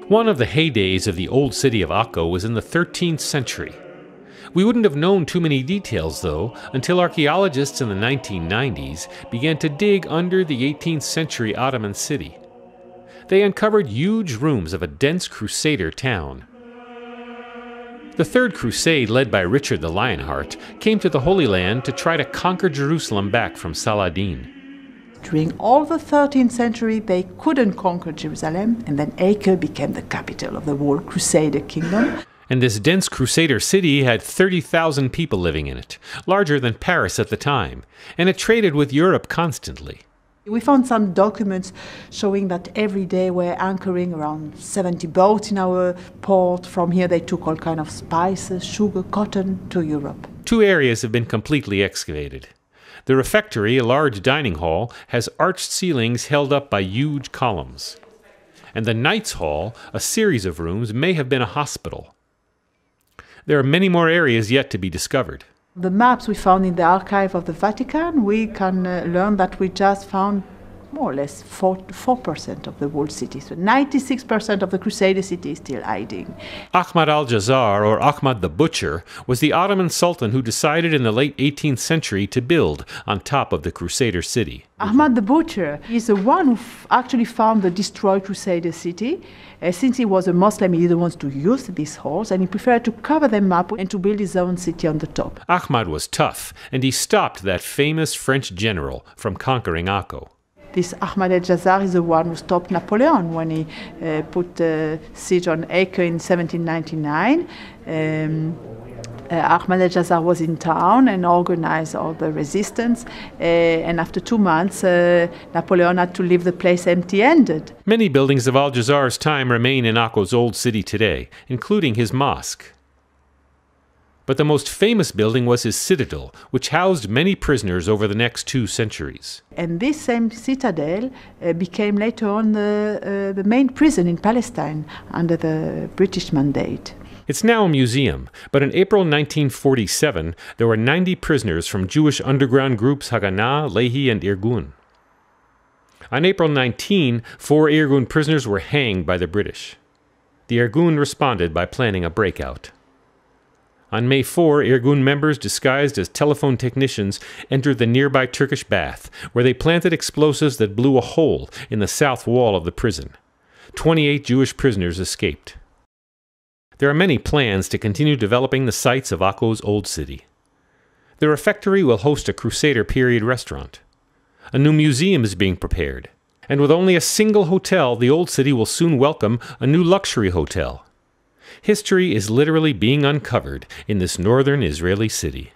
One of the heydays of the old city of Akko was in the 13th century. We wouldn't have known too many details, though, until archaeologists in the 1990s began to dig under the 18th century Ottoman city. They uncovered huge rooms of a dense crusader town. The Third Crusade, led by Richard the Lionheart, came to the Holy Land to try to conquer Jerusalem back from Saladin. During all the 13th century, they couldn't conquer Jerusalem, and then Acre became the capital of the whole Crusader kingdom. And this dense crusader city had 30,000 people living in it, larger than Paris at the time, and it traded with Europe constantly. We found some documents showing that every day we're anchoring around 70 boats in our port. From here they took all kinds of spices, sugar, cotton to Europe. Two areas have been completely excavated. The refectory, a large dining hall, has arched ceilings held up by huge columns. And the Knights' Hall, a series of rooms, may have been a hospital. There are many more areas yet to be discovered. The maps we found in the archive of the Vatican, we can learn that we just found more or less 4% of the whole city. So 96% of the Crusader city is still hiding. Ahmad al-Jazar, or Ahmad the Butcher, was the Ottoman Sultan who decided in the late 18th century to build on top of the Crusader city. Ahmad the Butcher is the one who actually found the destroyed Crusader city. Since he was a Muslim, he didn't want to use these halls, and he preferred to cover them up and to build his own city on the top. Ahmad was tough, and he stopped that famous French general from conquering Akko. This Ahmad al-Jazar is the one who stopped Napoleon when he put siege on Acre in 1799. Ahmad al-Jazar was in town and organized all the resistance. And after 2 months, Napoleon had to leave the place empty-handed. Many buildings of al-Jazar's time remain in Akko's old city today, including his mosque. But the most famous building was his citadel, which housed many prisoners over the next 2 centuries. And this same citadel became later on the main prison in Palestine under the British mandate. It's now a museum, but in April 1947, there were 90 prisoners from Jewish underground groups Haganah, Lehi, and Irgun. On April 19, 4 Irgun prisoners were hanged by the British. The Irgun responded by planning a breakout. On May 4, Irgun members disguised as telephone technicians entered the nearby Turkish bath, where they planted explosives that blew a hole in the south wall of the prison. 28 Jewish prisoners escaped. There are many plans to continue developing the sites of Akko's old city. The refectory will host a Crusader period restaurant. A new museum is being prepared. And with only a single hotel, the old city will soon welcome a new luxury hotel. History is literally being uncovered in this northern Israeli city.